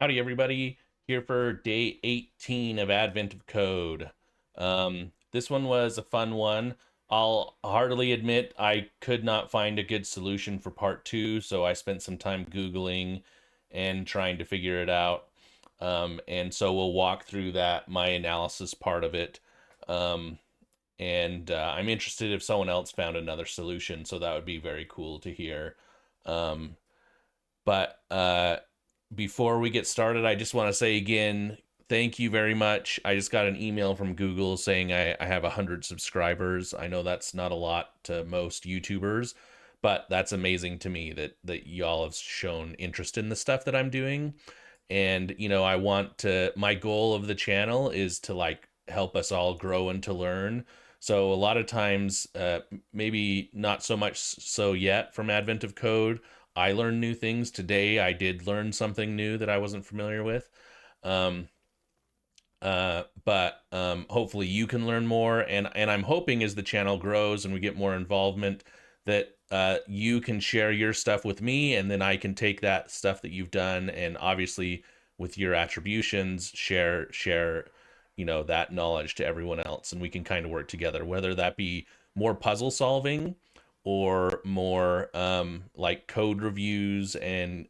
Howdy, everybody. Here for day 18 of Advent of Code. This one was a fun one. I'll heartily admit I could not find a good solution for part two, so I spent some time Googling and trying to figure it out. And so we'll walk through that, my analysis part of it. Um, and I'm interested if someone else found another solution, so that would be very cool to hear. Um, but before we get started, I just want to say again, thank you very much. I just got an email from Google saying I have 100 subscribers. I know that's not a lot to most YouTubers, but that's amazing to me that y'all have shown interest in the stuff that I'm doing. And I want to, my goal of the channel is to like help us all grow and to learn. So a lot of times, maybe not so much so yet from Advent of Code, I learn new things. Today I did learn something new that I wasn't familiar with. Um, but hopefully you can learn more, and I'm hoping as the channel grows and we get more involvement that you can share your stuff with me, and then I can take that stuff that you've done and obviously with your attributions share that knowledge to everyone else, and we can kind of work together, whether that be more puzzle solving or more like code reviews and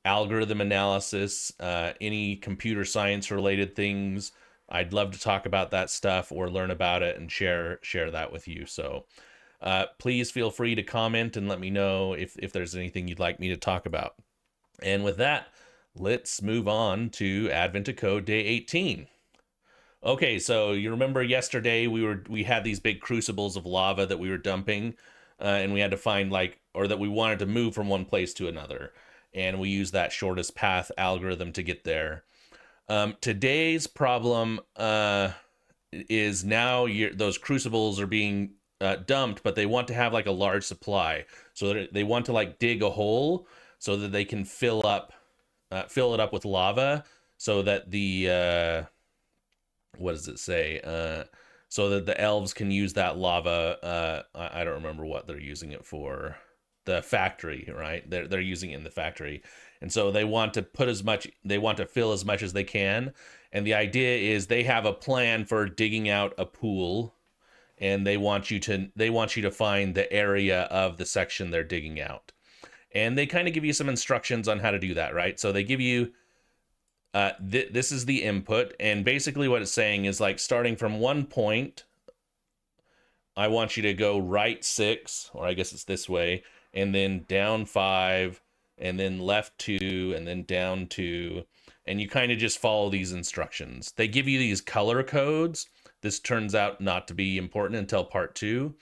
algorithm analysis, any computer science related things. I'd love to talk about that stuff or learn about it and share that with you. So please feel free to comment and let me know if there's anything you'd like me to talk about. And with that, let's move on to Advent of Code Day 18. Okay, so you remember yesterday we had these big crucibles of lava that we were dumping, and we had to find or that we wanted to move from one place to another, and we used that shortest path algorithm to get there. Today's problem is now those crucibles are being dumped, but they want to have like a large supply, so that they want to like dig a hole so that they can fill it up with lava, so that the what does it say? So that the elves can use that lava. I don't remember what they're using it for. The factory, right? They're using it in the factory, and so they want to put as much. They want to fill as much as they can, and the idea is they have a plan for digging out a pool, and they want you to find the area of the section they're digging out, and they kind of give you some instructions on how to do that, right? So they give you this is the input, and basically what it's saying is like starting from one point, I want you to go right 6, or I guess it's this way, and then down 5, and then left 2, and then down 2, and you kind of just follow these instructions. They give you these color codes. This turns out not to be important until part 2.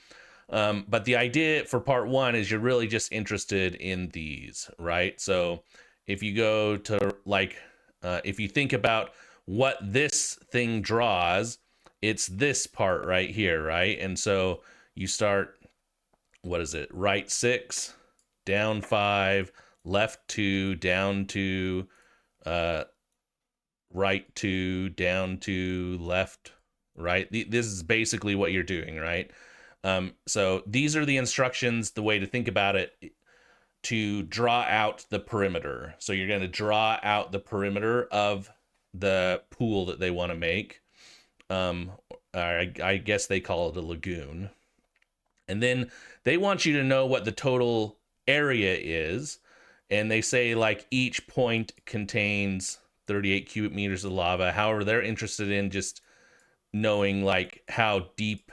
But the idea for part 1 is you're really just interested in these, right? So if you go to if you think about what this thing draws, it's this part right here, right? And so you start, what is it? Right 6, down 5, left 2, down 2, uh, right 2, down 2, left, right. This is basically what you're doing, right? So these are the instructions, the way to think about it, to draw out the perimeter. So you're going to draw out the perimeter of the pool that they want to make. I guess they call it a lagoon. And then they want you to know what the total area is. And they say like each point contains 38 cubic meters of lava. However, they're interested in just knowing like how deep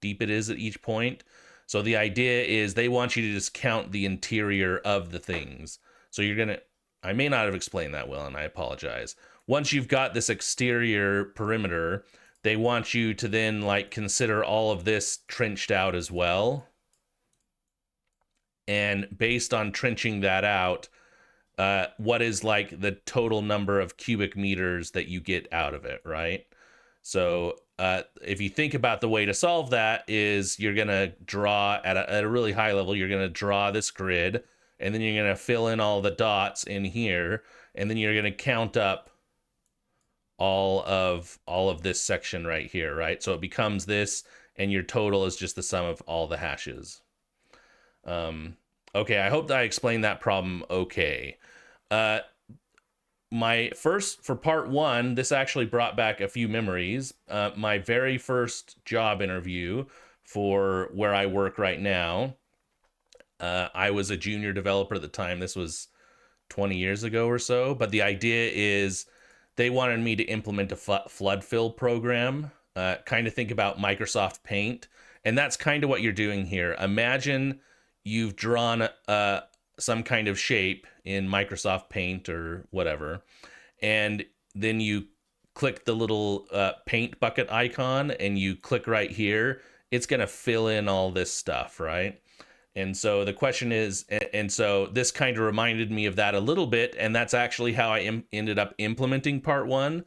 it is at each point. So the idea is they want you to just count the interior of the things. So you're going to, I may not have explained that well, and I apologize. Once you've got this exterior perimeter, they want you to then like consider all of this trenched out as well. And based on trenching that out, what is like the total number of cubic meters that you get out of it, right? So if you think about the way to solve that is you're going to draw at a really high level, you're going to draw this grid, and then you're going to fill in all the dots in here, and then you're going to count up all of this section right here, right? So it becomes this, and your total is just the sum of all the hashes. Okay, I hope that I explained that problem okay. Uh, for part one, this actually brought back a few memories. My very first job interview for where I work right now, I was a junior developer at the time. This was 20 years ago or so. But the idea is they wanted me to implement a flood fill program, kind of think about Microsoft Paint. And that's kind of what you're doing here. Imagine you've drawn some kind of shape in Microsoft Paint or whatever, and then you click the little paint bucket icon and you click right here. It's going to fill in all this stuff, right? And so the question is, and so this kind of reminded me of that a little bit, and that's actually how I ended up implementing part one.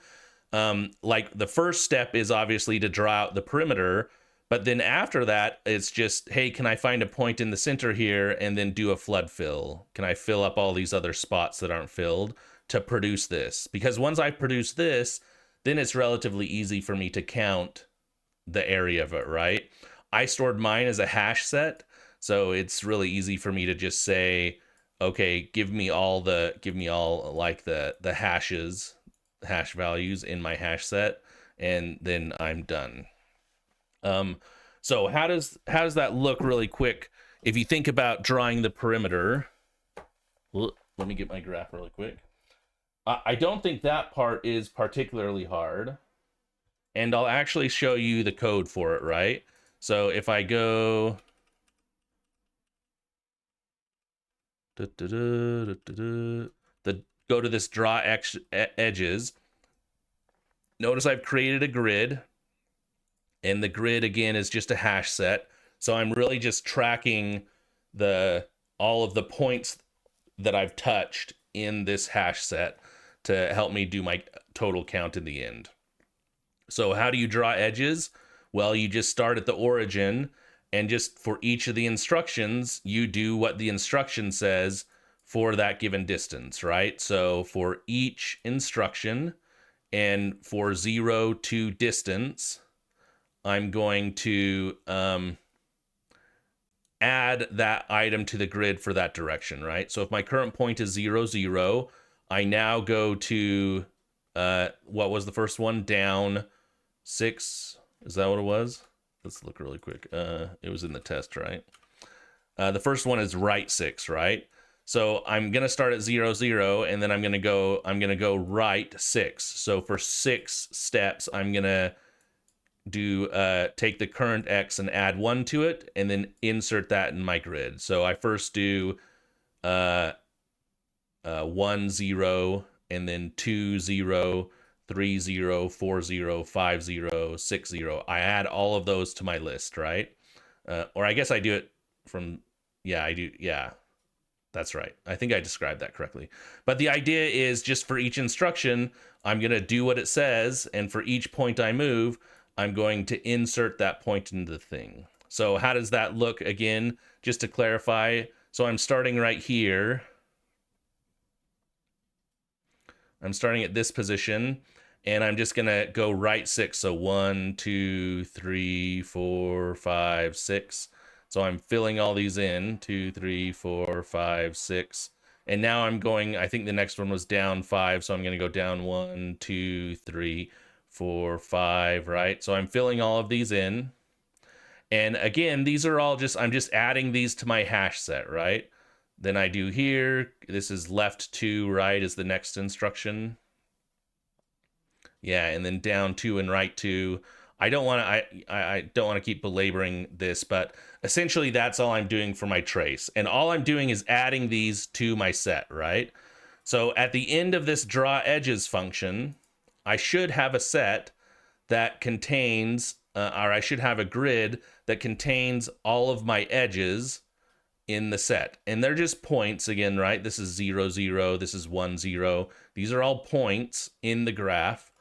Like the first step is obviously to draw out the perimeter, but then after that, it's just, hey, can I find a point in the center here and then do a flood fill? Can I fill up all these other spots that aren't filled to produce this? Because once I produce this, then it's relatively easy for me to count the area of it, right? I stored mine as a hash set, so it's really easy for me to just say, okay, give me all like the hashes, hash values in my hash set, and then I'm done. So how does that look really quick? If you think about drawing the perimeter, let me get my graph really quick. I don't think that part is particularly hard, and I'll actually show you the code for it, right? So if I go go to this draw edges, notice I've created a grid. And the grid, again, is just a hash set. So I'm really just tracking all of the points that I've touched in this hash set to help me do my total count in the end. So how do you draw edges? Well, you just start at the origin, and just for each of the instructions, you do what the instruction says for that given distance, right? So for each instruction and for 0 to distance, I'm going to add that item to the grid for that direction, right? So if my current point is 0, 0, I now go to, what was the first one? Down 6. Is that what it was? Let's look really quick. It was in the test, right? The first one is right 6, right? So I'm going to start at 0, 0, and then I'm going to go right 6. So for 6 steps, I'm going to take the current X and add 1 to it, and then insert that in my grid. So I first do 1, 0, and then 2, 0, 3, 0, 4, 0, 5, 0, 6, 0. I add all of those to my list, right? Or I guess I do it from, yeah, that's right. I think I described that correctly. But the idea is just for each instruction, I'm going to do what it says, and for each point I move, I'm going to insert that point into the thing. So how does that look again? Just to clarify, so I'm starting right here. I'm starting at this position, and I'm just gonna go right 6. So 1, 2, 3, 4, 5, 6. So I'm filling all these in, 2, 3, 4, 5, 6. And now I'm going, I think the next one was down 5. So I'm gonna go down 1, 2, 3, 4, 5, right? So I'm filling all of these in. And again, these are all I'm just adding these to my hash set, right? Then I do here, this is left 2, right, is the next instruction. Yeah, and then down 2 and right 2. I don't want to keep belaboring this, but essentially that's all I'm doing for my trace. And all I'm doing is adding these to my set, right? So at the end of this draw edges function, I should have a set that contains, or I should have a grid that contains all of my edges in the set. And they're just points again, right? This is 0, 0. This is 1, 0. These are all points in the graph.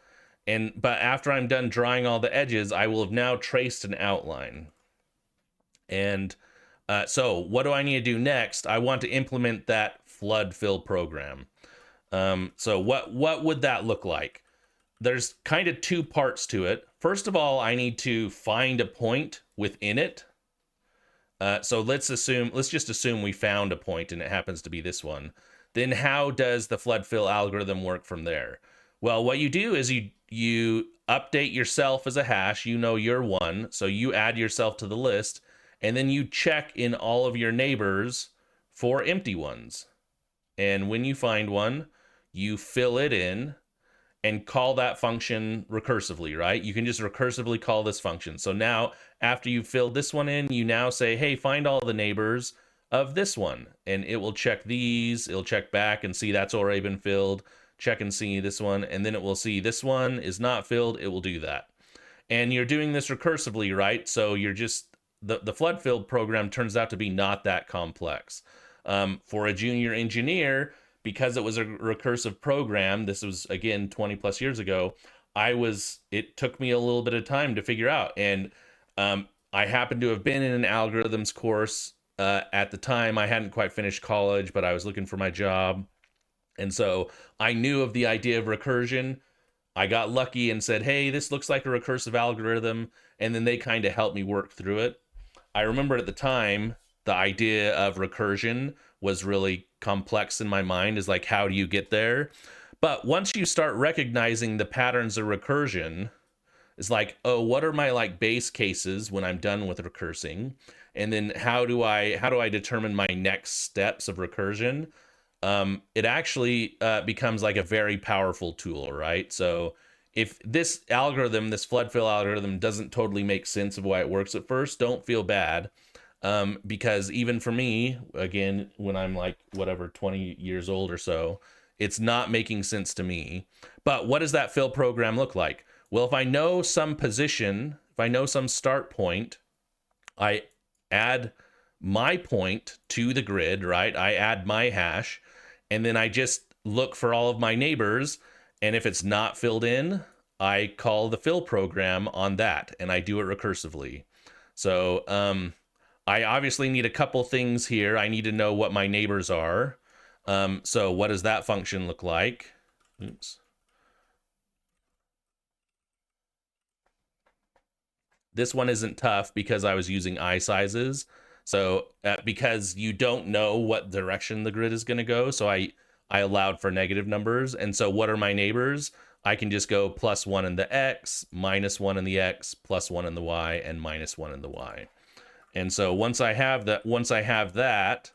But after I'm done drawing all the edges, I will have now traced an outline. And so what do I need to do next? I want to implement that flood fill program. So what would that look like? There's kind of 2 parts to it. First of all, I need to find a point within it. So let's just assume we found a point and it happens to be this one. then how does the flood fill algorithm work from there? Well, what you do is you update yourself as a hash. You know you're one, so you add yourself to the list, and then you check in all of your neighbors for empty ones. And when you find one, you fill it in and call that function recursively, right? You can just recursively call this function. So now, after you've filled this one in, you now say, hey, find all the neighbors of this one. And it will check these, it'll check back and see that's already been filled, check and see this one, and then it will see this one is not filled, it will do that. And you're doing this recursively, right? So you're just, the flood fill program turns out to be not that complex. For a junior engineer, because it was a recursive program, this was again 20 plus years ago, it took me a little bit of time to figure out. And I happened to have been in an algorithms course at the time. I hadn't quite finished college, but I was looking for my job. And so I knew of the idea of recursion. I got lucky and said, hey, this looks like a recursive algorithm. And then they kind of helped me work through it. I remember at the time, the idea of recursion was really complex in my mind, is like, how do you get there? But once you start recognizing the patterns of recursion, it's like, oh, what are my like base cases when I'm done with recursing? And then how do I determine my next steps of recursion? It actually becomes like a very powerful tool, right? So if this algorithm, this flood fill algorithm, doesn't totally make sense of why it works at first, don't feel bad. Because even for me, again, when I'm like, whatever, 20 years old or so, it's not making sense to me. But what does that fill program look like? Well, if I know some position, if I know some start point, I add my point to the grid, right? I add my hash, and then I just look for all of my neighbors. And if it's not filled in, I call the fill program on that, and I do it recursively. So, I obviously need a couple things here. I need to know what my neighbors are. So what does that function look like? Oops. This one isn't tough because I was using I sizes. So because you don't know what direction the grid is going to go, so I allowed for negative numbers. And so what are my neighbors? I can just go +1 in the X, -1 in the X, +1 in the Y, and -1 in the Y. And so once I have that,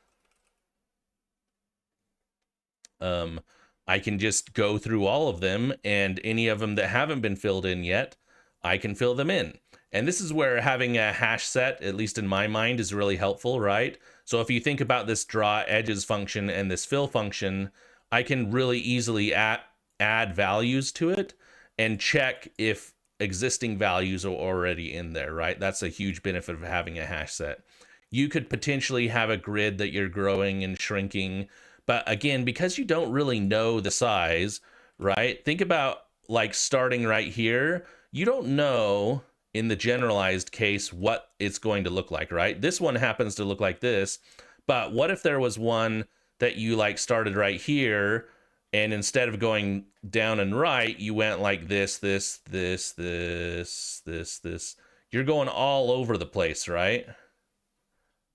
I can just go through all of them, and any of them that haven't been filled in yet, I can fill them in. And this is where having a hash set, at least in my mind, is really helpful, right? So if you think about this draw edges function and this fill function, I can really easily add values to it and check if existing values are already in there, right? That's a huge benefit of having a hash set. You could potentially have a grid that you're growing and shrinking, but again, because you don't really know the size, right? Think about like starting right here. You don't know in the generalized case what it's going to look like, right? This one happens to look like this, but what if there was one that you like started right here, and instead of going down and right, you went like this, this, this, this, this, this. You're going all over the place, right?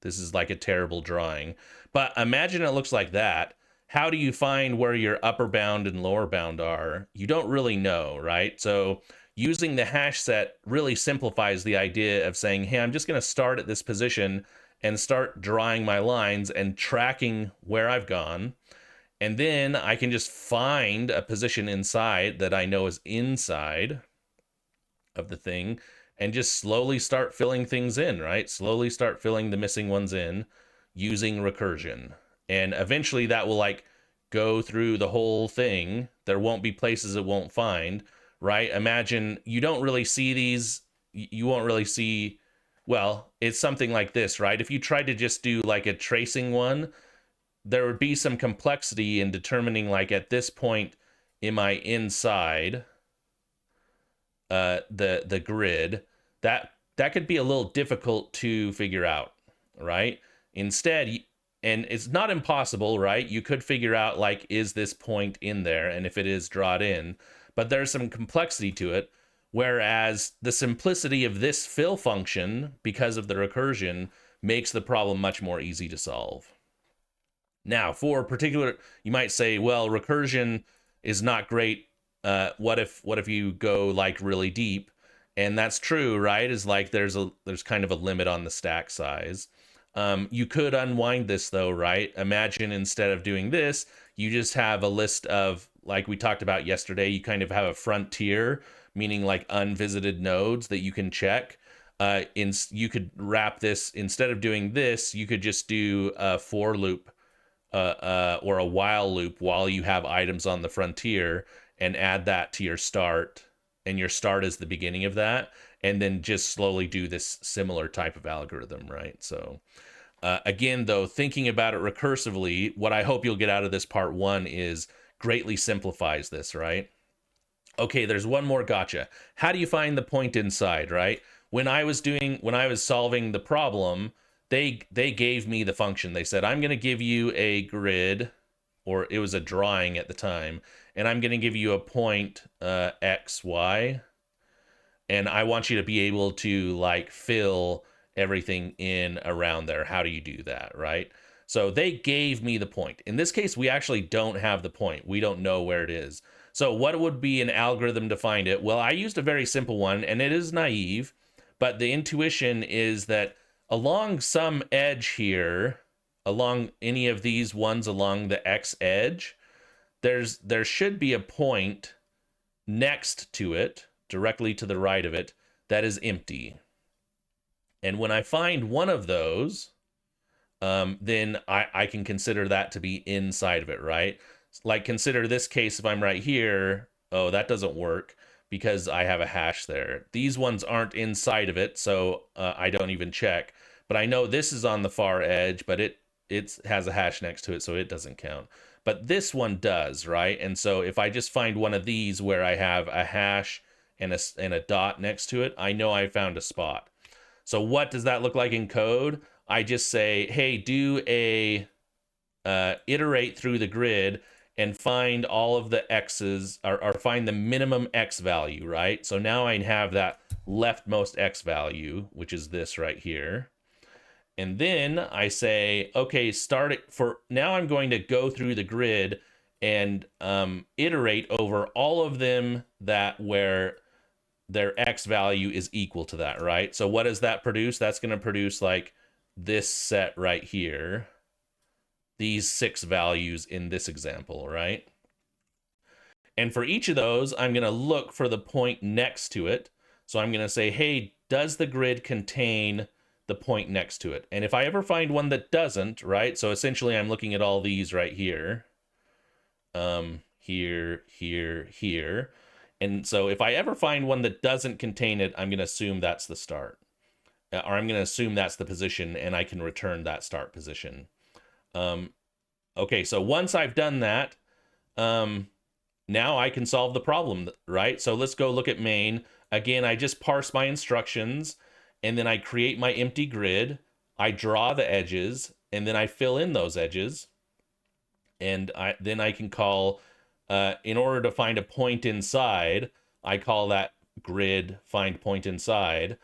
This is like a terrible drawing. But imagine it looks like that. How do you find where your upper bound and lower bound are? You don't really know, right? So using the hash set really simplifies the idea of saying, hey, I'm just going to start at this position and start drawing my lines and tracking where I've gone. And then I can just find a position inside that I know is inside of the thing and just slowly start filling things in, right? Slowly start filling the missing ones in using recursion. And eventually that will like go through the whole thing. There won't be places it won't find, right? Imagine you don't really see these, you won't really see, well, it's something like this, right? If you tried to just do like a tracing one, there would be some complexity in determining like at this point, am I inside the grid? That could be a little difficult to figure out, right? Instead, and it's not impossible, right? You could figure out like, is this point in there? And if it is, draw it in. But there's some complexity to it. Whereas the simplicity of this fill function, because of the recursion, makes the problem much more easy to solve. Now, for particular, you might say, well, recursion is not great. What if you go like really deep? And that's true, right? Is like there's kind of a limit on the stack size. You could unwind this though, right? Imagine instead of doing this, you just have a list of, like we talked about yesterday, you kind of have a frontier, meaning like unvisited nodes that you can check. You could wrap this, instead of doing this, you could just do a for loop or a while loop while you have items on the frontier, and add that to your start, and your start is the beginning of that, and then just slowly do this similar type of algorithm, right? So again, though, thinking about it recursively, what I hope you'll get out of this part one is greatly simplifies this, right? Okay, there's one more gotcha. How do you find the point inside, right? When I was solving the problem, they gave me the function. They said, I'm going to give you a grid, or it was a drawing at the time, and I'm going to give you a point x, y, and I want you to be able to like fill everything in around there. How do you do that, right? So they gave me the point. In this case, we actually don't have the point. We don't know where it is. So what would be an algorithm to find it? Well, I used a very simple one, and it is naive, but the intuition is that along some edge here, along any of these ones along the x edge, there should be a point next to it, directly to the right of it, that is empty. And when I find one of those, then I can consider that to be inside of it, right? Like consider this case, if I'm right here, oh, that doesn't work because I have a hash there. These ones aren't inside of it, so I don't even check. But I know this is on the far edge, but it has a hash next to it, so it doesn't count. But this one does, right? And so if I just find one of these where I have a hash and a dot next to it, I know I found a spot. So what does that look like in code? I just say, hey, do a iterate through the grid and find all of the x's, or find the minimum x value, right? So now I have that leftmost x value, which is this right here. And then I say, okay, start it for now. I'm going to go through the grid and iterate over all of them that where their x value is equal to that, right? So what does that produce? That's going to produce like this set right here, these 6 values in this example, right? And for each of those, I'm going to look for the point next to it. So I'm going to say, hey, does the grid contain the point next to it? And if I ever find one that doesn't, right? So essentially I'm looking at all these right here, here, here, here. And so if I ever find one that doesn't contain it, I'm going to assume that's the start. Or I'm going to assume that's the position, and I can return that start position. Okay, so once I've done that, now I can solve the problem, right? So let's go look at main. Again, I just parse my instructions, and then I create my empty grid. I draw the edges, and then I fill in those edges. And then I can call, in order to find a point inside, I call that grid find point inside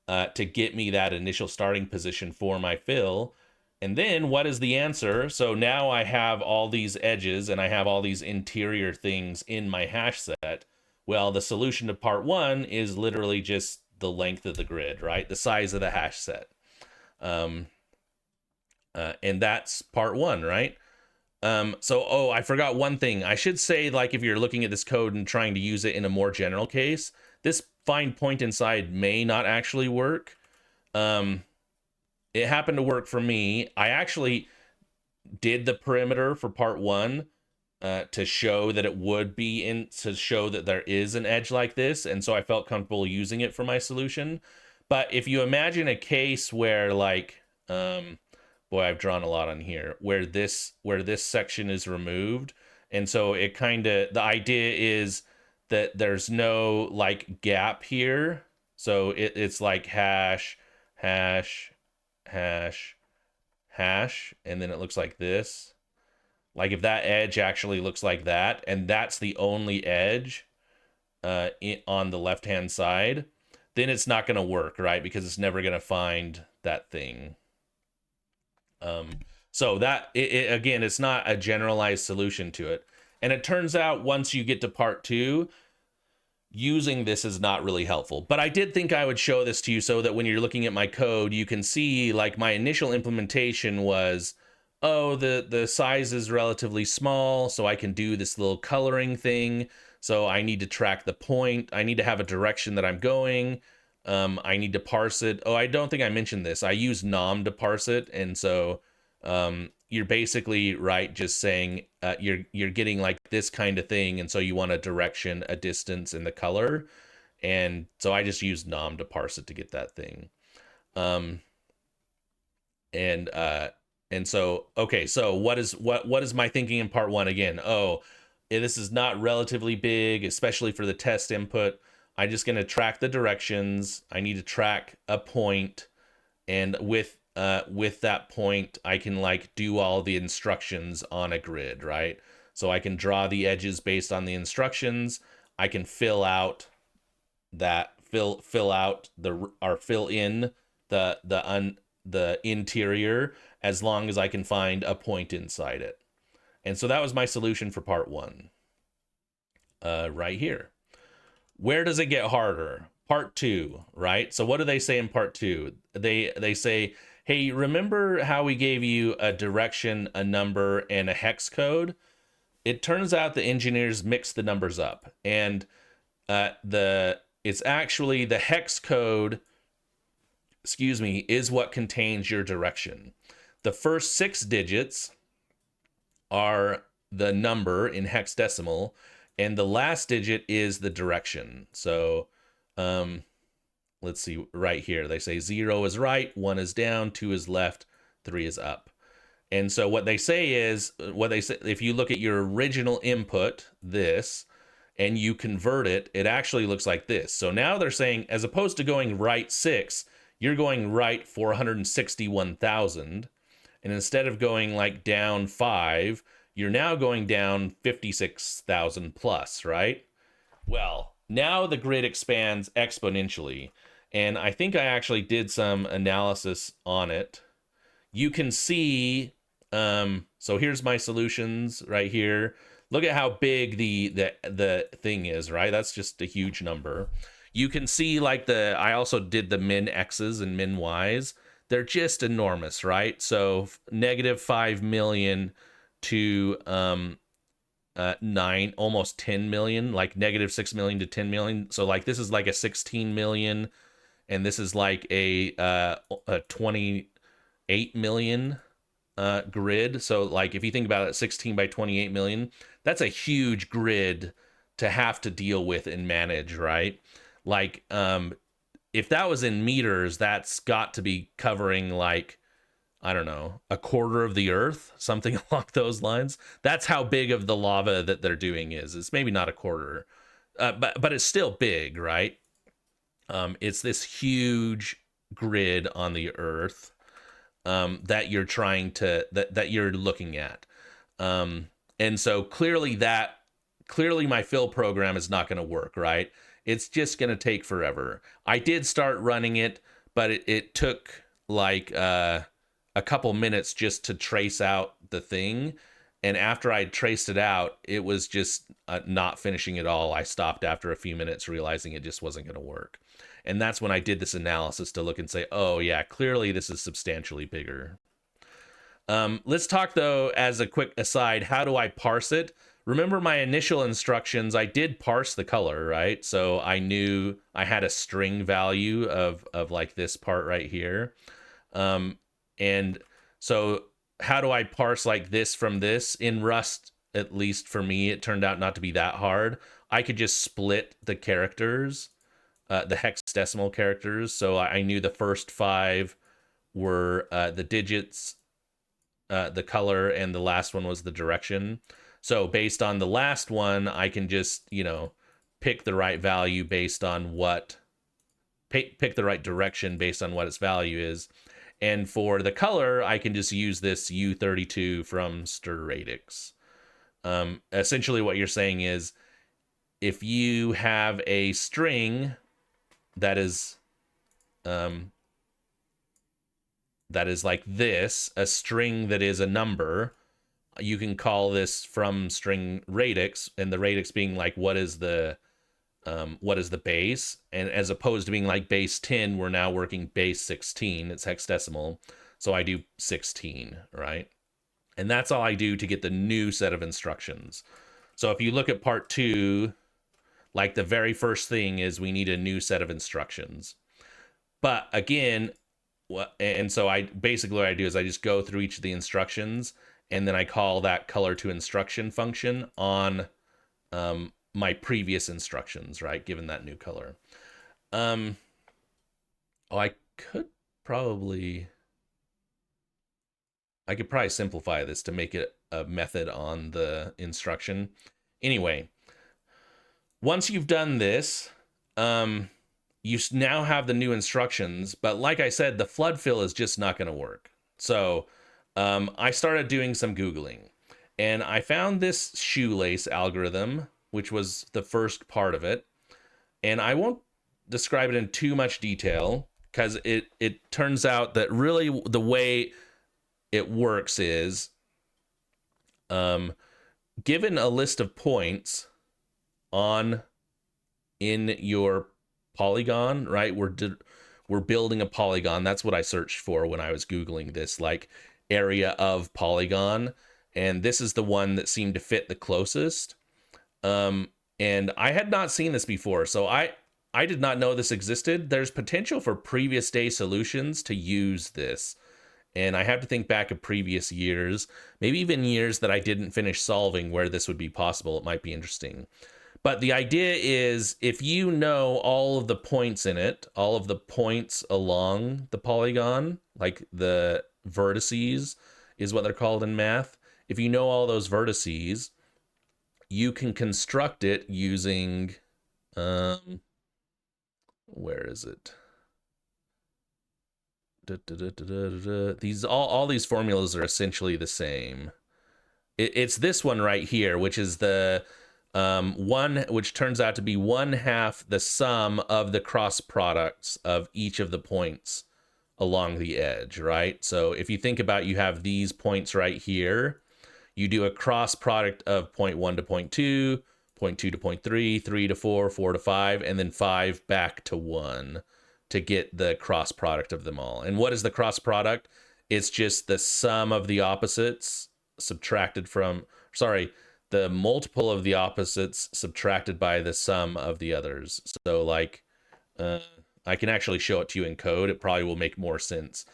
to get me that initial starting position for my fill. And then what is the answer? So now I have all these edges and I have all these interior things in my hash set. Well, the solution to part one is literally just the length of the grid, right? The size of the hash set. And that's part one, right? So I forgot one thing. I should say, like, if you're looking at this code and trying to use it in a more general case, this find point inside may not actually work. It happened to work for me. I actually did the perimeter for part one to show that it would be to show that there is an edge like this. And so I felt comfortable using it for my solution. But if you imagine a case where like, boy, I've drawn a lot on here, where this section is removed. And so it kind of, the idea is that there's no like gap here. So it's like hash, hash, hash, hash, and then it looks like this. Like if that edge actually looks like that, and that's the only edge on the left-hand side, then it's not going to work, right? Because it's never going to find that thing. So that again, it's not a generalized solution to it. And it turns out once you get to part two, using this is not really helpful. But I did think I would show this to you so that when you're looking at my code, you can see like my initial implementation was, oh, the size is relatively small, so I can do this little coloring thing. So I need to track the point. I need to have a direction that I'm going. I need to parse it. Oh, I don't think I mentioned this. I use nom to parse it, and so you're basically right, just saying you're getting like this kind of thing, and so you want a direction, a distance, and the color, and so I just use nom to parse it to get that thing. Um, and uh, and so okay, so what is my thinking in part one again? Oh, this is not relatively big, especially for the test input. I'm just going to track the directions. I need to track a point, and with that point I can like do all the instructions on a grid, right? So I can draw the edges based on the instructions. I can fill out that fill out the or fill in the interior as long as I can find a point inside it. And so that was my solution for part one, right here. Where does it get harder? Part two, right? So what do they say in part two? They say, hey, remember how we gave you a direction, a number, and a hex code? It turns out the engineers mixed the numbers up, and it's actually the hex code, excuse me, is what contains your direction. The first 6 digits are the number in hexadecimal, and the last digit is the direction. So let's see right here. They say 0 is right, 1 is down, 2 is left, 3 is up. And so what they say is, if you look at your original input, this, and you convert it, it actually looks like this. So now they're saying, as opposed to going right 6, you're going right 461,000. And instead of going like down 5, you're now going down 56,000 plus, right? Well, now the grid expands exponentially. And I think I actually did some analysis on it. You can see, so here's my solutions right here. Look at how big the thing is, right? That's just a huge number. You can see like I also did the min x's and min y's. They're just enormous, right? So negative 5 million to 9, almost 10 million, like negative 6 million to 10 million. So like this is like a 16 million, and this is like a 28 million grid. So like if you think about it, 16 by 28 million, that's a huge grid to have to deal with and manage, right? Like if that was in meters, that's got to be covering like, I don't know, a quarter of the earth, something along those lines. That's how big of the lava that they're doing is. It's maybe not a quarter, but it's still big, right? It's this huge grid on the earth that you're trying to that you're looking at, and so clearly my fill program is not going to work, right? It's just going to take forever. I did start running it, but it took like a couple minutes just to trace out the thing. And after I traced it out, it was just not finishing at all. I stopped after a few minutes, realizing it just wasn't going to work. And that's when I did this analysis to look and say, oh yeah, clearly this is substantially bigger. Let's talk though, as a quick aside, how do I parse it? Remember my initial instructions, I did parse the color, right? So I knew I had a string value of like this part right here. And so how do I parse like this from this? In Rust, at least for me, it turned out not to be that hard. I could just split the characters, the hexadecimal characters. So I knew the first 5 were the digits, the color, and the last one was the direction. So based on the last one, I can just, pick the right value based on what, pick the right direction based on what its value is. And for the color, I can just use this U32 from Stirradix. Essentially what you're saying is, if you have a string that is that is like this, a string that is a number, you can call this from string radix, and the radix being like what is the base, and as opposed to being like base 10, we're now working base 16. It's hexadecimal, so I do 16, right? And that's all I do to get the new set of instructions. So if you look at part 2, like the very first thing is we need a new set of instructions. But again, and so I basically what I do is I just go through each of the instructions, and then I call that color to instruction function on my previous instructions, right? Given that new color. Oh, I could probably simplify this to make it a method on the instruction. Anyway, once you've done this, you now have the new instructions, but like I said, the flood fill is just not going to work. So I started doing some Googling, and I found this shoelace algorithm, which was the first part of it. And I won't describe it in too much detail, because it turns out that really the way it works is, given a list of points in your polygon, right? We're building a polygon. That's what I searched for when I was Googling this, like area of polygon. And this is the one that seemed to fit the closest. And I had not seen this before, so I did not know this existed. There's potential for previous day solutions to use this. And I have to think back of previous years, maybe even years that I didn't finish solving where this would be possible. It might be interesting. But the idea is, if you know all of the points in it, all of the points along the polygon, like the vertices is what they're called in math. If you know all those vertices, you can construct it using, where is it? These all these formulas are essentially the same. It's this one right here, which is the one, which turns out to be 1/2 the sum of the cross products of each of the points along the edge, right? So if you think about, you have these points right here, you do a cross product of point 1 to point 2, point 2 to point 3, 3 to 4, 4 to 5, and then 5 back to 1 to get the cross product of them all. And what is the cross product? It's just the sum of the opposites subtracted from, sorry, the multiple of the opposites subtracted by the sum of the others. So like, I can actually show it to you in code. It probably will make more sense.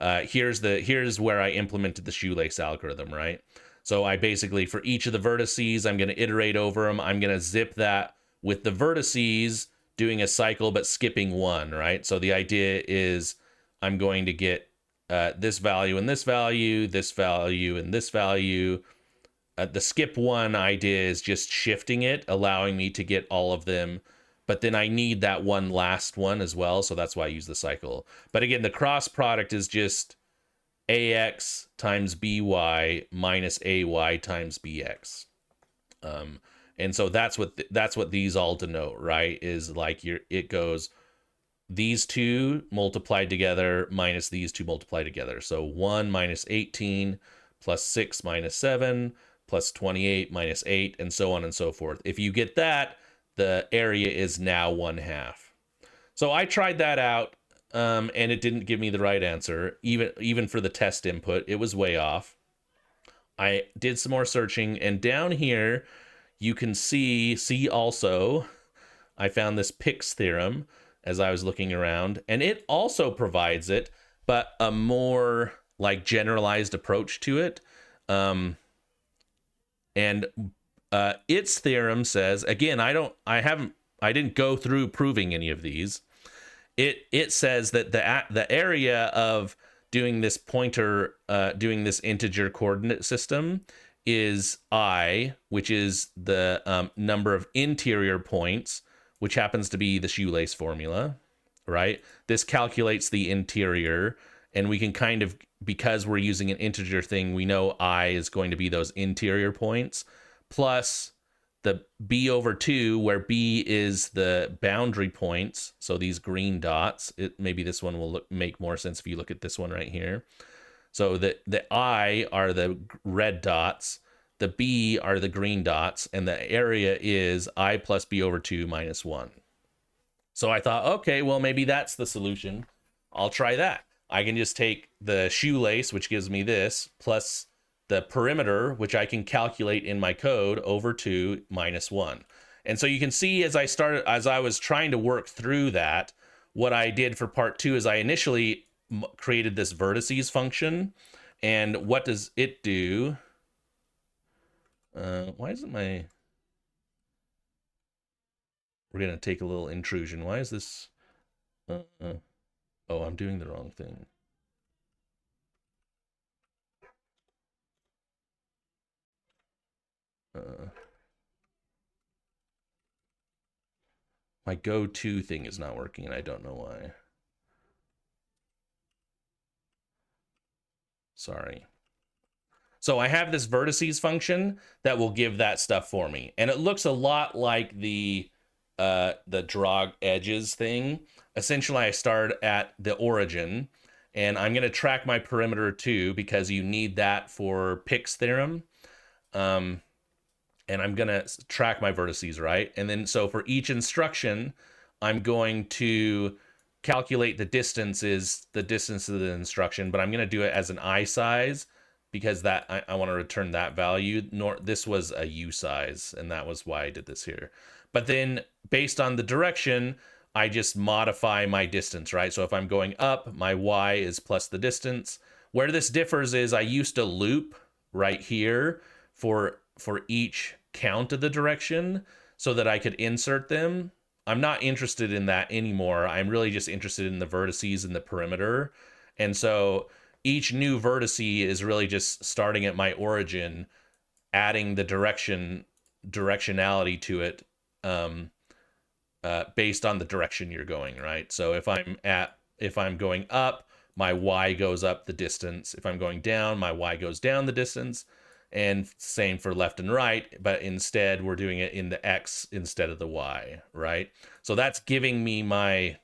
Here's where I implemented the shoelace algorithm, right? So I basically, for each of the vertices, I'm going to iterate over them. I'm going to zip that with the vertices doing a cycle, but skipping one, right? So the idea is I'm going to get this value and this value, this value and this value. The skip one idea is just shifting it, allowing me to get all of them. But then I need that one last one as well. So that's why I use the cycle. But again, the cross product is just ax times by minus ay times bx. And so that's what these all denote, right? Is like it goes these two multiplied together minus these two multiplied together. So 1 minus 18 plus 6 minus 7 plus 28 minus 8, and so on and so forth. If you get that, the area is now 1/2. So I tried that out, and it didn't give me the right answer. Even for the test input, it was way off. I did some more searching, and down here, you can see also, I found this Pick's theorem as I was looking around, and it also provides it, but a more like generalized approach to it. And its theorem says, again, I didn't go through proving any of these. It says that the area of doing this pointer, doing this integer coordinate system is I, which is the number of interior points, which happens to be the shoelace formula, right? This calculates the interior, and we can kind of, because we're using an integer thing, we know I is going to be those interior points, plus the b over 2, where b is the boundary points, so these green dots, maybe this one will make more sense if you look at this one right here. So the I are the red dots, the B are the green dots, and the area is I plus B over 2 minus 1. So I thought, okay, well, maybe that's the solution. I'll try that. I can just take the shoelace, which gives me this, plus the perimeter, which I can calculate in my code, over 2 minus 1. And so you can see as I was trying to work through that, what I did for part 2 is I initially created this vertices function. And what does it do? Why isn't my... We're going to take a little intrusion. Why is this... Oh, I'm doing the wrong thing. My go-to thing is not working, and I don't know why. Sorry. So I have this vertices function that will give that stuff for me. And it looks a lot like the draw edges thing. Essentially, I start at the origin, and I'm going to track my perimeter too, because you need that for Pick's theorem. And I'm going to track my vertices, right? And then so for each instruction, I'm going to calculate the distance of the instruction, but I'm going to do it as an I size, because that I want to return that value. This was a U size, and that was why I did this here. But then based on the direction, I just modify my distance, right? So if I'm going up, my Y is plus the distance. Where this differs is I used to loop right here for each count of the direction so that I could insert them. I'm not interested in that anymore. I'm really just interested in the vertices and the perimeter. And so each new vertice is really just starting at my origin, adding the directionality to it based on the direction you're going, right? So if I'm going up, my Y goes up the distance. If I'm going down, my Y goes down the distance. And same for left and right, but instead we're doing it in the X instead of the Y, right? So that's giving me my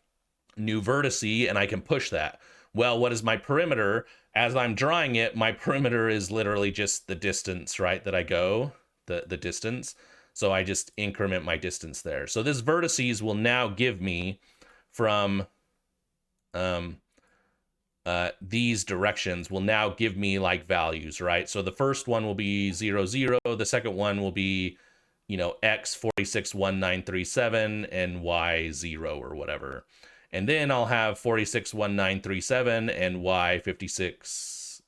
new vertice, and I can push that. Well, what is my perimeter? As I'm drawing it, my perimeter is literally just the distance, right, that I go, the distance. So I just increment my distance there. So this vertices will now give me from these directions will now give me like values, right? So the first one will be 0, 0. The second one will be, X 461937 and Y 0 or whatever. And then I'll have 461937 and Y 56,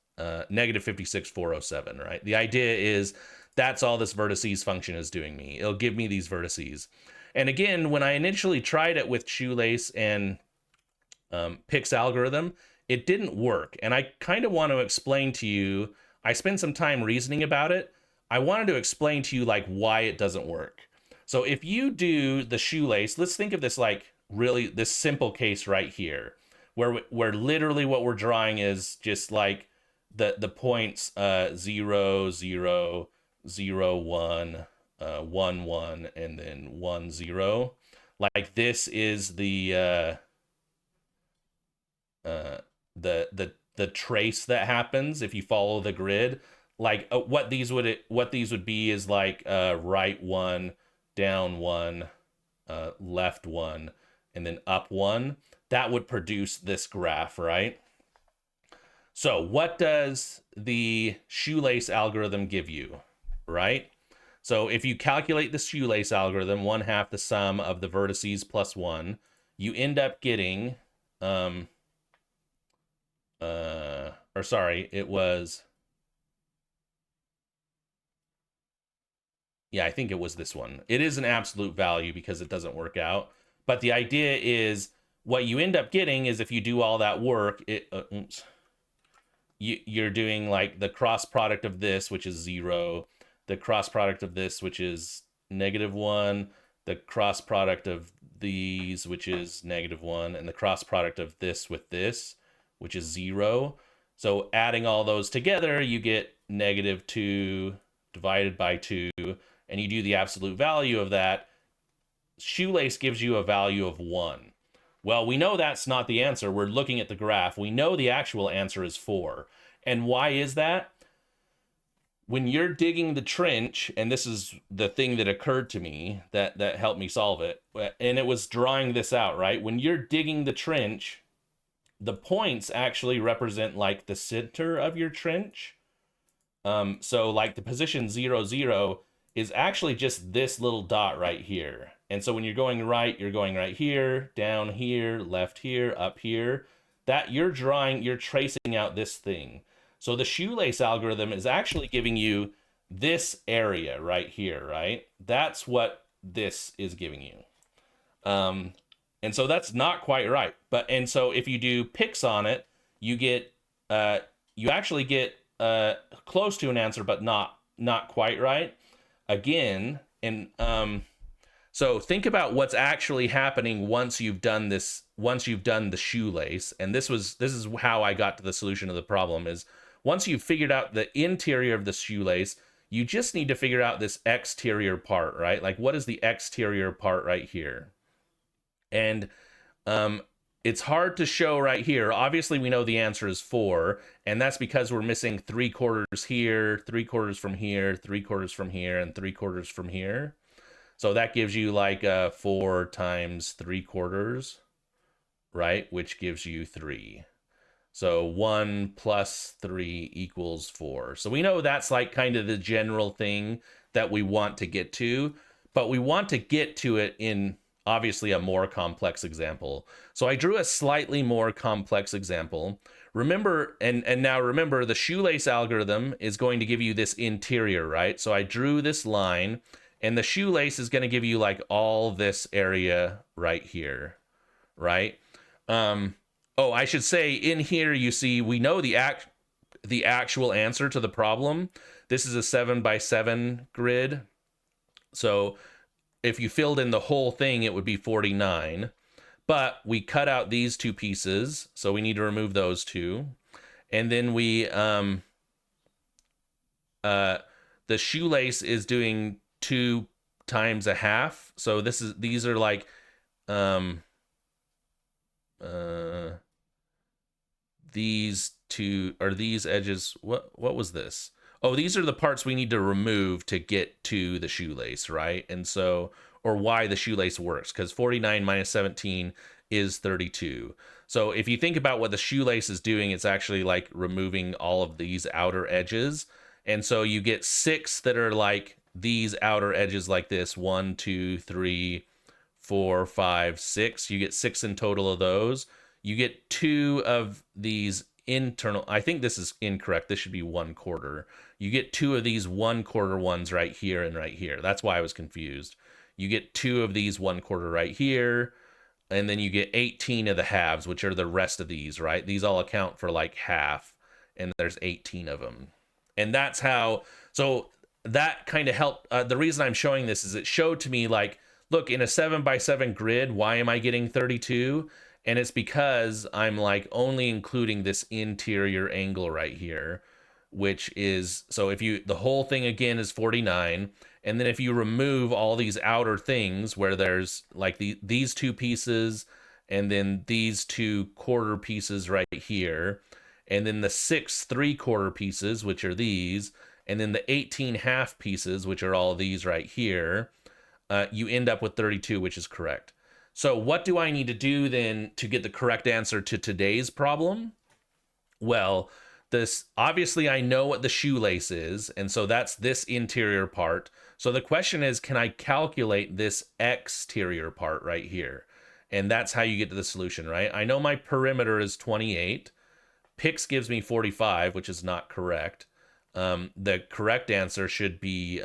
negative 56407, right? The idea is that's all this vertices function is doing me. It'll give me these vertices. And again, when I initially tried it with shoelace and Pick's algorithm, it didn't work. And I kind of want to explain to you, I spent some time reasoning about it. I wanted to explain to you like why it doesn't work. So if you do the shoelace, let's think of this like really this simple case right here, where literally what we're drawing is just like the points 0, 0, 0, 1, 1, 1, and then 1, 0. Like this is the trace that happens if you follow the grid. Like what these would be is like right 1, down 1, left 1, and then up 1. That would produce this graph, right? So what does the shoelace algorithm give you, right? So if you calculate the shoelace algorithm, 1/2 the sum of the vertices plus 1, you end up getting or sorry, it was, yeah, I think it was this one. It is an absolute value because it doesn't work out. But the idea is what you end up getting is if you do all that work, you're doing like the cross product of this, which is 0, the cross product of this, which is -1, the cross product of these, which is -1, and the cross product of this with this, which is 0. So adding all those together, you get -2 divided by 2, and you do the absolute value of that, shoelace gives you a value of 1. Well, we know that's not the answer. We're looking at the graph. We know the actual answer is 4. And why is that? When you're digging the trench, and this is the thing that occurred to me that helped me solve it, and it was drawing this out, right? When you're digging the trench, the points actually represent like the center of your trench. So like the position 0, 0 is actually just this little dot right here. And so when you're going right, you're going right here, down here, left here, up here. That you're tracing out this thing. So the shoelace algorithm is actually giving you this area right here, right? That's what this is giving you. And so that's not quite right. And so if you do picks on it, you get you actually get close to an answer, but not quite right. Again, and so think about what's actually happening once you've done this, once you've done the shoelace. And this is how I got to the solution of the problem is once you've figured out the interior of the shoelace, you just need to figure out this exterior part, right? Like what is the exterior part right here? And it's hard to show right here. Obviously, we know the answer is 4, and that's because we're missing 3/4 here, 3/4 from here, 3/4 from here, and 3/4 from here. So that gives you like 4 times 3/4, right? Which gives you 3. So 1 plus 3 equals 4. So we know that's like kind of the general thing that we want to get to, but we want to get to it in obviously a more complex example. So I drew a slightly more complex example. Remember, and now remember, the shoelace algorithm is going to give you this interior, right? So I drew this line, and the shoelace is going to give you like all this area right here, right? Oh, I should say in here, you see, we know the actual answer to the problem. This is a 7x7 grid. So if you filled in the whole thing, it would be 49. But we cut out these 2 pieces, so we need to remove those 2. And then we, the shoelace is doing 2 times a half. So these are like, these 2 are these edges. What was this? Oh, these are the parts we need to remove to get to the shoelace, right? And so, or why the shoelace works, because 49 minus 17 is 32. So if you think about what the shoelace is doing, it's actually like removing all of these outer edges. And so you get 6 that are like these outer edges like this, 1, 2, 3, 4, 5, 6. You get 6 in total of those. You get 2 of these internal, I think this is incorrect. This should be 1/4. You get 2 of these 1/4 ones right here and right here. That's why I was confused. You get 2 of these 1/4 right here, and then you get 18 of the halves, which are the rest of these, right? These all account for like half, and there's 18 of them. And that's how, so that kind of helped. The reason I'm showing this is it showed to me like, look, in a 7x7 grid, why am I getting 32? And it's because I'm like only including this interior angle right here, which is, so if you, the whole thing again is 49. And then if you remove all these outer things where there's like these 2 pieces, and then these 2 quarter pieces right here, and then the 6 3/4 pieces, which are these, and then the 18 half pieces, which are all these right here, you end up with 32, which is correct. So what do I need to do then to get the correct answer to today's problem? Well, this obviously I know what the shoelace is, and so that's this interior part. So the question is, can I calculate this exterior part right here? And that's how you get to the solution, right? I know my perimeter is 28. Pix gives me 45, which is not correct. The correct answer should be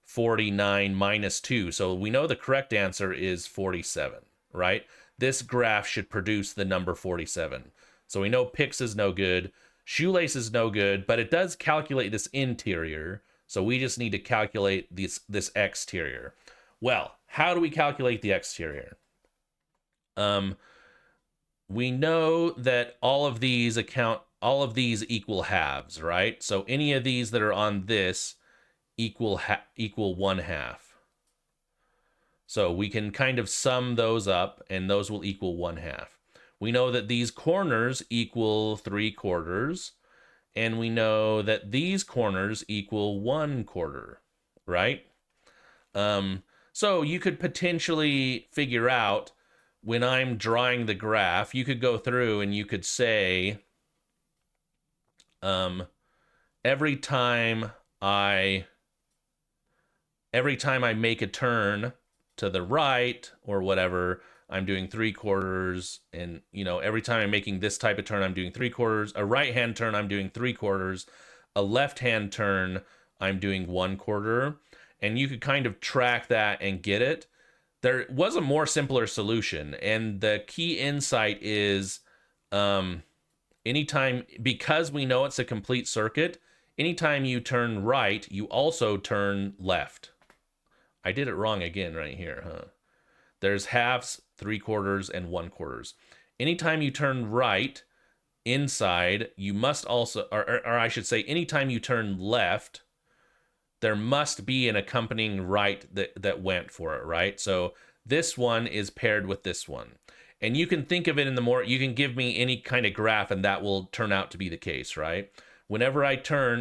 49 minus 2. So we know the correct answer is 47, right? This graph should produce the number 47. So we know Pix is no good, shoelace is no good, but it does calculate this interior. So we just need to calculate this exterior. Well, how do we calculate the exterior? We know that all of these equal halves, right? So any of these that are on this equal 1/2. So we can kind of sum those up, and those will equal 1/2. We know that these corners equal 3/4, and we know that these corners equal 1/4, right? So you could potentially figure out, when I'm drawing the graph, you could go through and you could say, um, every time I make a turn to the right or whatever, I'm doing 3/4, and every time I'm making this type of turn, I'm doing 3/4. A right hand turn, I'm doing 3/4. A left hand turn, I'm doing 1/4. And you could kind of track that and get it. There was a more simpler solution, and the key insight is, anytime, because we know it's a complete circuit, anytime you turn right, you also turn left. I did it wrong again right here, huh? There's halves, 3/4, and 1/4. Anytime you turn right inside, you must also, or I should say, anytime you turn left, there must be an accompanying right that went for it, right? So this one is paired with this one. And you can think of it you can give me any kind of graph and that will turn out to be the case, right? Whenever I turn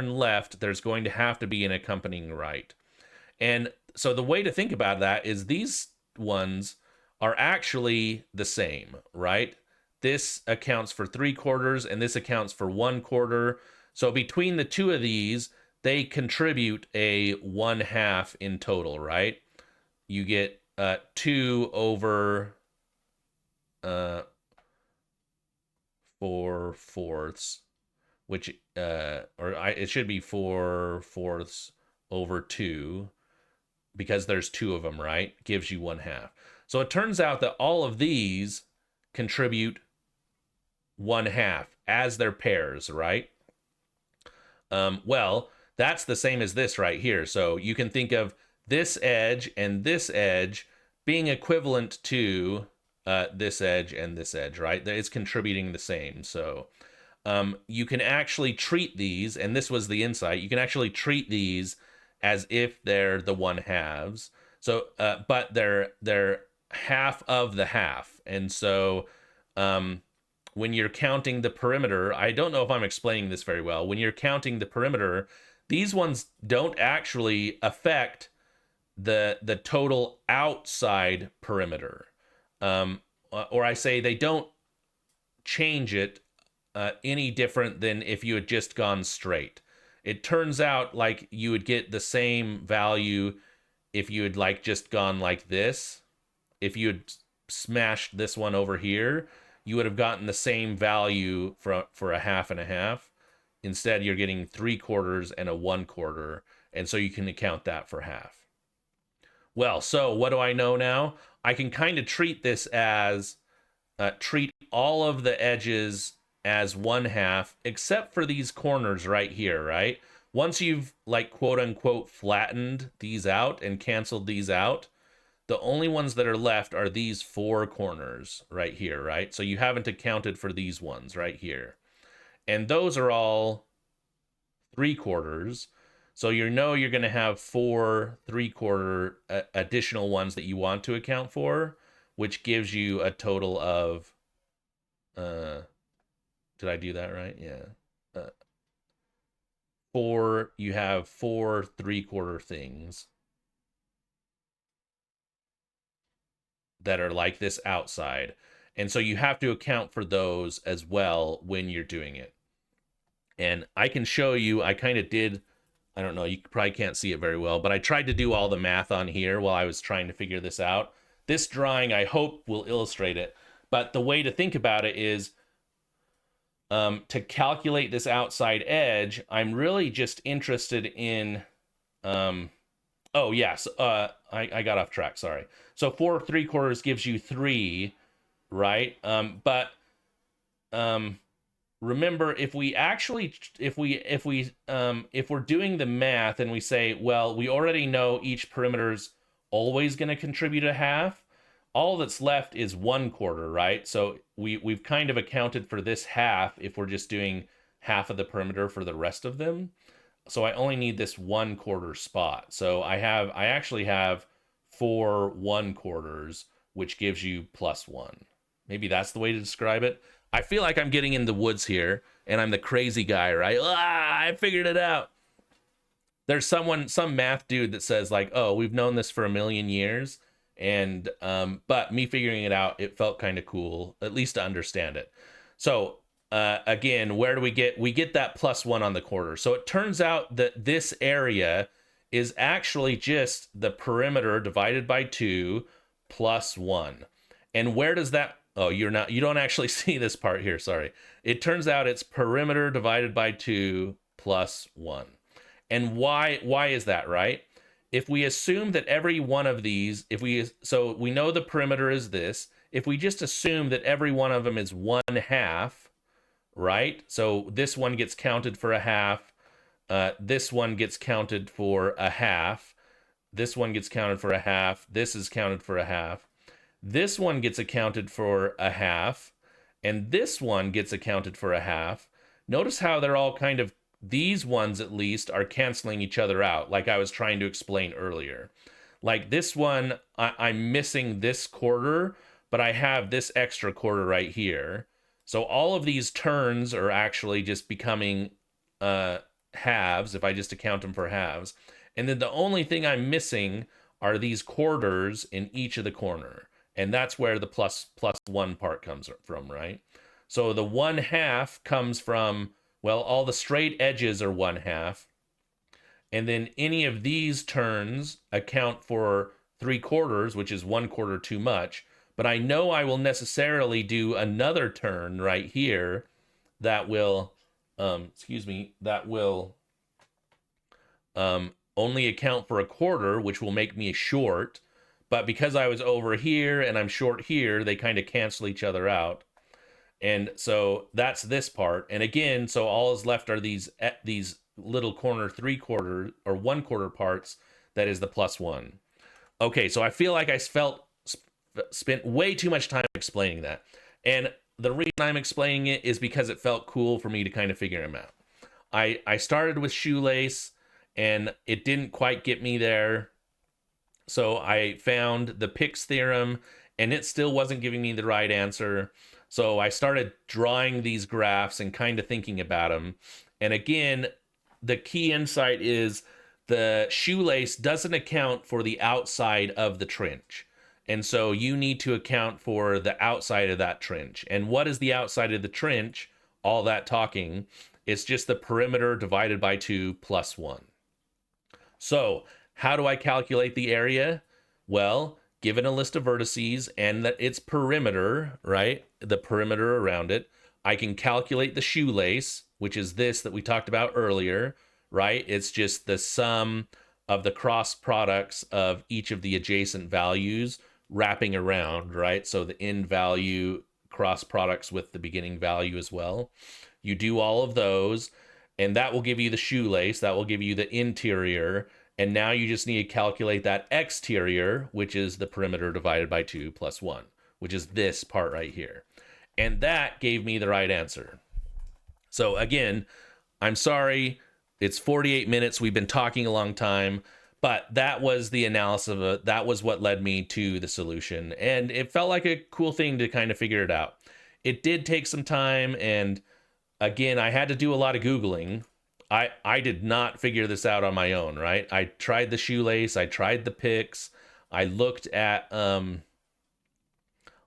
left, there's going to have to be an accompanying right. And so the way to think about that is these ones are actually the same, right? This accounts for 3/4 and this accounts for 1/4. So between the two of these, they contribute a 1/2 in total, right? You get 2 over 4/4, which it should be 4/4 over 2, because there's 2 of them, right? Gives you 1/2. So it turns out that all of these contribute 1/2 as their pairs, right? Well, that's the same as this right here. So you can think of this edge and this edge being equivalent to this edge and this edge, right? It's contributing the same. So you can actually treat these, and this was the insight, you can actually treat these as if they're the 1/2s. So, but they're half of the half. And so when you're counting the perimeter, I don't know if I'm explaining this very well. When you're counting the perimeter, these ones don't actually affect the total outside perimeter. Or I say they don't change it any different than if you had just gone straight. It turns out like you would get the same value if you had like just gone like this. If you had smashed this one over here, you would have gotten the same value for a 1/2 and a 1/2. Instead, you're getting 3/4 and a 1/4, and so you can account that for 1/2. Well, so what do I know now? I can kind of treat this as, treat all of the edges as 1/2, except for these corners right here, right? Once you've like quote unquote flattened these out and canceled these out, the only ones that are left are these 4 corners right here, right? So you haven't accounted for these ones right here. And those are all 3/4. So you're going to have 4 3/4 additional ones that you want to account for, which gives you a total of, did I do that right? Yeah. You have 4 3/4 things that are like this outside. And so you have to account for those as well when you're doing it. And I can show you, I kind of did, I don't know, you probably can't see it very well, but I tried to do all the math on here while I was trying to figure this out. This drawing, I hope, will illustrate it. But the way to think about it is, to calculate this outside edge, I'm really just interested in, oh, yes, I got off track, sorry. So 4 3/4 gives you 3, right? But remember, if we're doing the math and we say, well, we already know each perimeter's always going to contribute a 1/2, all that's left is 1/4, right? So we've kind of accounted for this 1/2 if we're just doing 1/2 of the perimeter for the rest of them. so I only need this 1/4 spot. So I actually have 4 1/4s, which gives you +1. Maybe that's the way to describe it. I feel like I'm getting in the woods here, and I'm the crazy guy, right? I figured it out. There's some math dude that says like, oh, we've known this for a million years, and but me figuring it out, it felt kind of cool, at least to understand it. So again, where do we get that +1 on the quarter? So it turns out that this area is actually just the perimeter divided by 2 +1. And where does that, oh, you don't actually see this part here, sorry. It turns out it's perimeter divided by 2 +1. And why is that, right? If we assume that every one of these, so we know the perimeter is this, if we just assume that every one of them is 1/2, right? So this one gets counted for a half, this one gets counted for a half, this one gets counted for a half, this is counted for a half, this one gets accounted for a half, and this one gets accounted for a half. Notice how they're all kind of, these ones at least are canceling each other out, like I was trying to explain earlier. Like this one, I'm missing this quarter, but I have this extra quarter right here. So all of these turns are actually just becoming halves if I just account them for halves. And then the only thing I'm missing are these quarters in each of the corner. And that's where the +1 part comes from, right? So the 1/2 comes from, well, all the straight edges are 1/2. And then any of these turns account for 3/4, which is 1/4 too much. But I know I will necessarily do another turn right here that will, that will only account for 1/4, which will make me short. But because I was over here and I'm short here, they kind of cancel each other out. And so that's this part. And again, so all is left are these little corner 3/4 or 1/4 parts. That is the +1. Okay, so I feel like I spent way too much time explaining that. And the reason I'm explaining it is because it felt cool for me to kind of figure them out. I started with shoelace and it didn't quite get me there. So I found the Pick's theorem and it still wasn't giving me the right answer. So I started drawing these graphs and kind of thinking about them. And again, the key insight is the shoelace doesn't account for the outside of the trench. And so you need to account for the outside of that trench. And what is the outside of the trench? All that talking, it's just the perimeter divided by 2 +1. So how do I calculate the area? Well, given a list of vertices and that its perimeter, right? The perimeter around it, I can calculate the shoelace, which is this that we talked about earlier, right? It's just the sum of the cross products of each of the adjacent values wrapping around, right? So the end value cross products with the beginning value as well. You do all of those, and that will give you the shoelace, that will give you the interior, and now you just need to calculate that exterior, which is the perimeter divided by 2 +1, which is this part right here. And that gave me the right answer. So again, I'm sorry, it's 48 minutes. We've been talking a long time, but that was the analysis of it. That was what led me to the solution. And it felt like a cool thing to kind of figure it out. It did take some time. And again, I had to do a lot of Googling. I did not figure this out on my own, right? I tried the shoelace, I tried the picks, I looked at,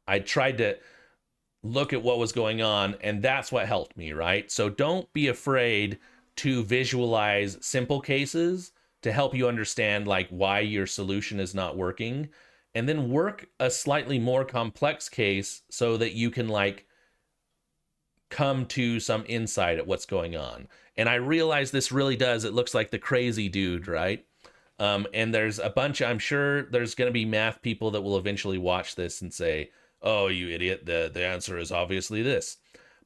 I tried to look at what was going on, and that's what helped me, right? So don't be afraid to visualize simple cases to help you understand like why your solution is not working, and then work a slightly more complex case so that you can like come to some insight at what's going on. And I realize this really does, it looks like the crazy dude, right? And there's a bunch, I'm sure there's going to be math people that will eventually watch this and say, oh, you idiot, the answer is obviously this.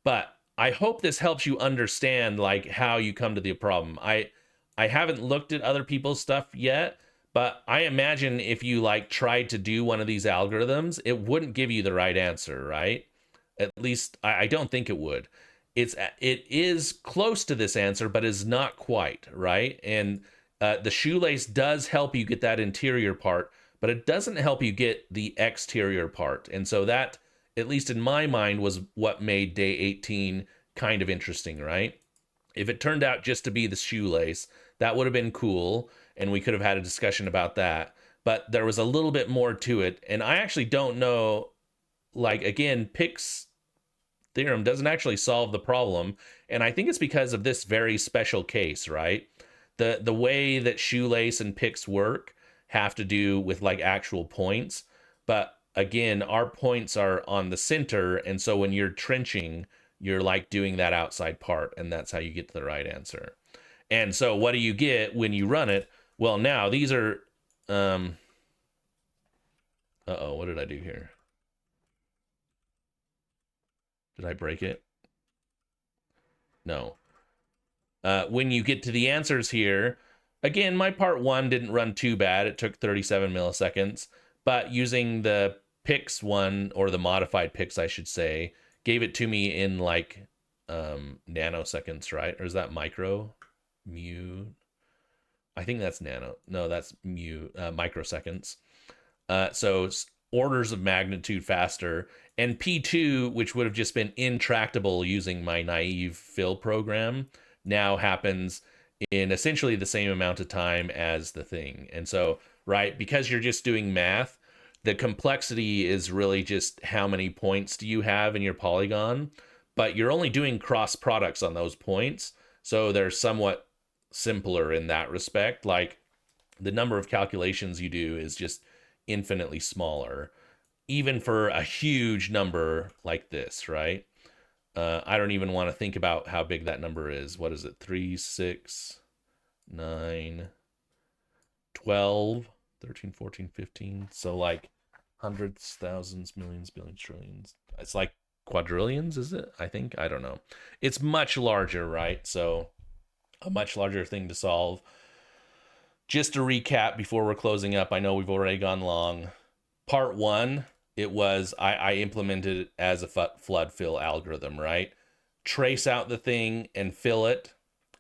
But I hope this helps you understand like how you come to the problem. I haven't looked at other people's stuff yet, but I imagine if you like tried to do one of these algorithms, it wouldn't give you the right answer, right? At least I don't think it would. it is close to this answer, but is not quite right. And the shoelace does help you get that interior part, but it doesn't help you get the exterior part. And so that, at least in my mind, was what made day 18 kind of interesting, right? If it turned out just to be the shoelace, that would have been cool, and we could have had a discussion about that. But there was a little bit more to it, and I actually don't know. Like again, Pick's theorem doesn't actually solve the problem, and I think it's because of this very special case, right? The way that shoelace and Pick's work have to do with like actual points, but again, our points are on the center, and so when you're trenching, you're like doing that outside part, and that's how you get to the right answer. And so what do you get when you run it? Well, now these are uh-oh, what did I do here? Did I break it? No. When you get to the answers here, again, my part one didn't run too bad. It took 37 milliseconds, but using the Pix one, or the modified Pix, I should say, gave it to me in like nanoseconds, right? Or is that micro? Mu? I think that's nano. No, that's microseconds. So orders of magnitude faster. And P2, which would have just been intractable using my naive fill program, now happens in essentially the same amount of time as the thing. And so, right, because you're just doing math, the complexity is really just how many points do you have in your polygon, but you're only doing cross products on those points. So they're somewhat simpler in that respect. Like the number of calculations you do is just infinitely smaller, even for a huge number like this, right? I don't even want to think about how big that number is. What is it? 3, 6, 9, 12, 13, 14, 15. So like hundreds, thousands, millions, billions, trillions. It's like quadrillions, is it? I think. I don't know. It's much larger, right? So a much larger thing to solve. Just to recap before we're closing up, I know we've already gone long. Part one, it was I implemented it as a flood fill algorithm, right? Trace out the thing and fill it.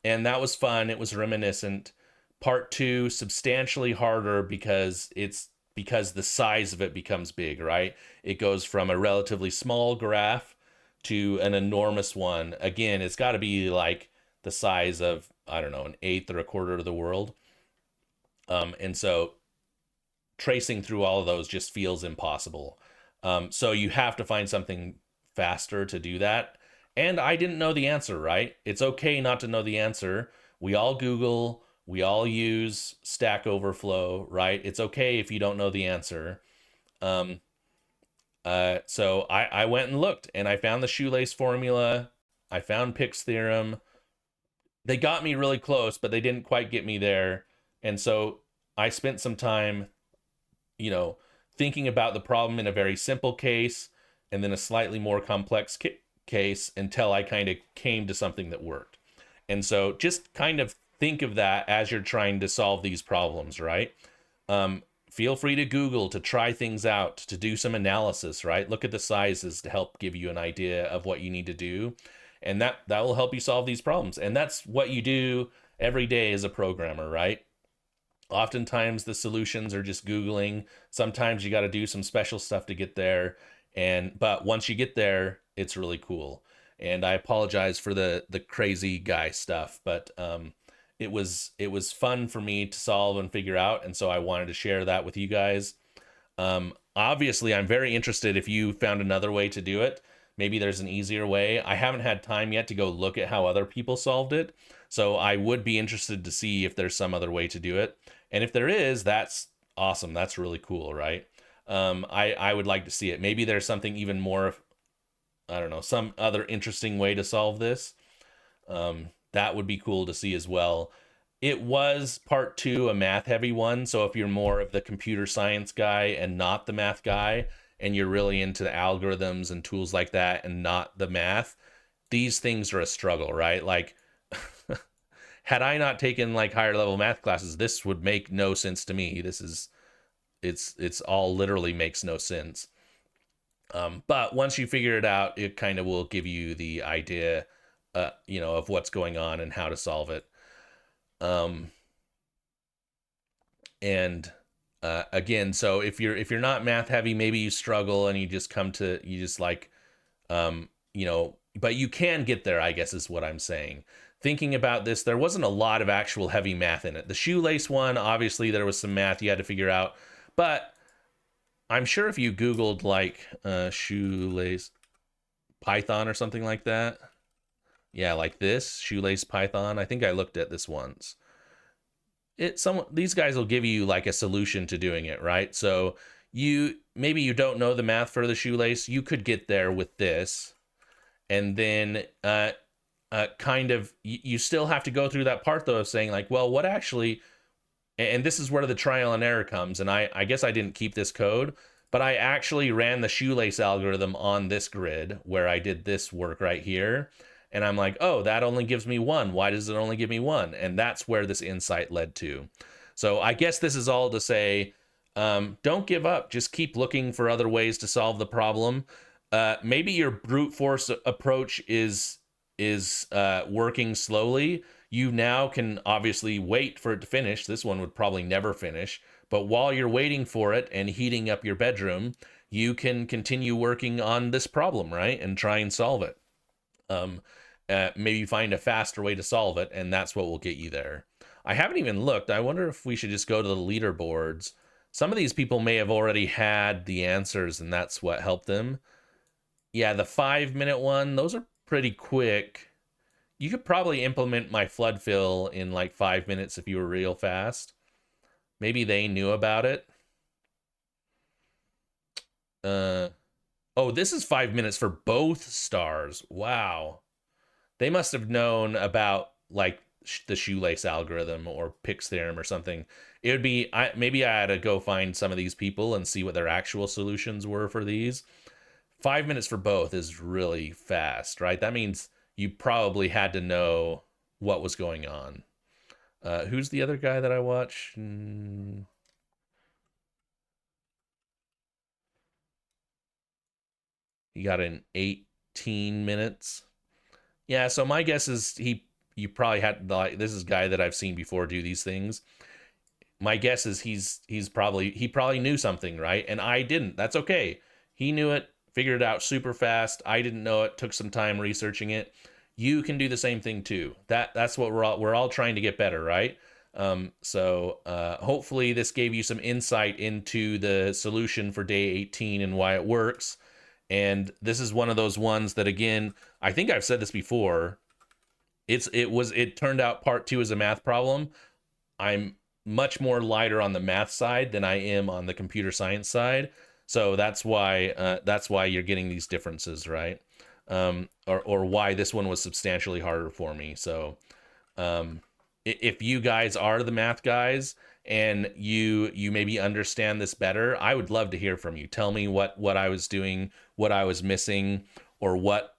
And that was fun. It was reminiscent. Part two, substantially harder because the size of it becomes big, right? It goes from a relatively small graph to an enormous one. Again, it's got to be like the size of, I don't know, an eighth or a quarter of the world. And so tracing through all of those just feels impossible. So you have to find something faster to do that. And I didn't know the answer, right? It's okay not to know the answer. We all Google, we all use Stack Overflow, right? It's okay if you don't know the answer. Um, so I went and looked, and I found the shoelace formula. I found Pick's theorem. They got me really close, but they didn't quite get me there. And so I spent some time, thinking about the problem in a very simple case and then a slightly more complex case until I kind of came to something that worked. And so just kind of think of that as you're trying to solve these problems, right? Feel free to Google, to try things out, to do some analysis, right? Look at the sizes to help give you an idea of what you need to do. And that will help you solve these problems. And that's what you do every day as a programmer, right? Oftentimes the solutions are just Googling. Sometimes you got to do some special stuff to get there. But once you get there, it's really cool. And I apologize for the crazy guy stuff, but it was fun for me to solve and figure out, and so I wanted to share that with you guys. Obviously, I'm very interested if you found another way to do it. Maybe there's an easier way. I haven't had time yet to go look at how other people solved it, so I would be interested to see if there's some other way to do it. And if there is, that's awesome. That's really cool, right? I would like to see it. Maybe there's something even more, I don't know, some other interesting way to solve this. That would be cool to see as well. It was part two, a math heavy one. So if you're more of the computer science guy and not the math guy, and you're really into the algorithms and tools like that and not the math, these things are a struggle, right? Like, had I not taken like higher level math classes, this would make no sense to me. It's all literally makes no sense. But once you figure it out, it kind of will give you the idea of what's going on and how to solve it. Um, and again, so if you're not math heavy, maybe you struggle and you just like, but you can get there, I guess is what I'm saying. Thinking about this, there wasn't a lot of actual heavy math in it. The shoelace one, obviously, there was some math you had to figure out, but I'm sure if you Googled like shoelace Python or something like that, yeah, like this shoelace Python. I think I looked at this once. These guys will give you like a solution to doing it, right? So you don't know the math for the shoelace. You could get there with this, and then kind of you still have to go through that part though of saying like, well, what actually, and this is where the trial and error comes. And I guess I didn't keep this code, but I actually ran the shoelace algorithm on this grid where I did this work right here. And I'm like, oh, that only gives me one. Why does it only give me one? And that's where this insight led to. So I guess this is all to say, don't give up. Just keep looking for other ways to solve the problem. Maybe your brute force approach is working slowly. You now can obviously wait for it to finish. This one would probably never finish. But while you're waiting for it and heating up your bedroom, you can continue working on this problem, right? And try and solve it. Um, Maybe find a faster way to solve it, and that's what will get you there. I haven't even looked. I wonder if we should just go to the leaderboards. Some of these people may have already had the answers, and that's what helped them. Yeah, the 5 minute one, those are pretty quick. You could probably implement my flood fill in like 5 minutes if you were real fast. Maybe they knew about it. Uh, oh, this is 5 minutes for both stars. Wow. They must have known about like the shoelace algorithm or Pick's theorem or something. It would be maybe I had to go find some of these people and see what their actual solutions were for these. 5 minutes for both is really fast, right? That means you probably had to know what was going on. Who's the other guy that I watch? He got in 18 minutes. Yeah, so my guess is you probably had like this is a guy that I've seen before do these things. My guess is he probably knew something, right? And I didn't. That's okay. He knew it, figured it out super fast. I didn't know it, took some time researching it. You can do the same thing too. That's what we're all trying to get better, right? Hopefully this gave you some insight into the solution for day 18 and why it works. And this is one of those ones that, again, I think I've said this before. It turned out part two is a math problem. I'm much more lighter on the math side than I am on the computer science side. So that's why you're getting these differences, right? Or why this one was substantially harder for me. So um, if you guys are the math guys and you maybe understand this better, I would love to hear from you. Tell me what I was doing, what I was missing, or what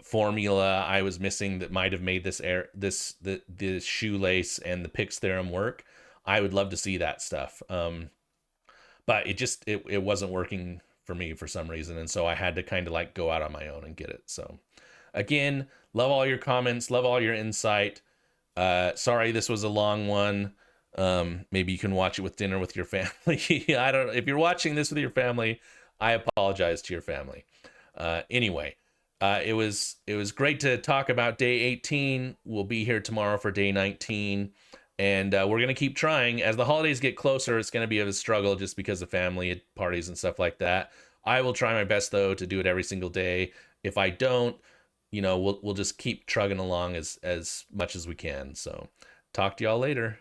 formula I was missing that might have made the shoelace and the Pick's theorem work. I would love to see that stuff. But it wasn't working for me for some reason, and so I had to kind of like go out on my own and get it. So again, love all your comments, love all your insight. Sorry this was a long one. Maybe you can watch it with dinner with your family. I don't know if you're watching this with your family. I apologize to your family. Anyway, it was great to talk about day 18. We'll be here tomorrow for day 19, and we're gonna keep trying. As the holidays get closer, it's gonna be a struggle just because of family parties and stuff like that. I will try my best though to do it every single day. If I don't, we'll just keep trugging along as much as we can. So talk to y'all later.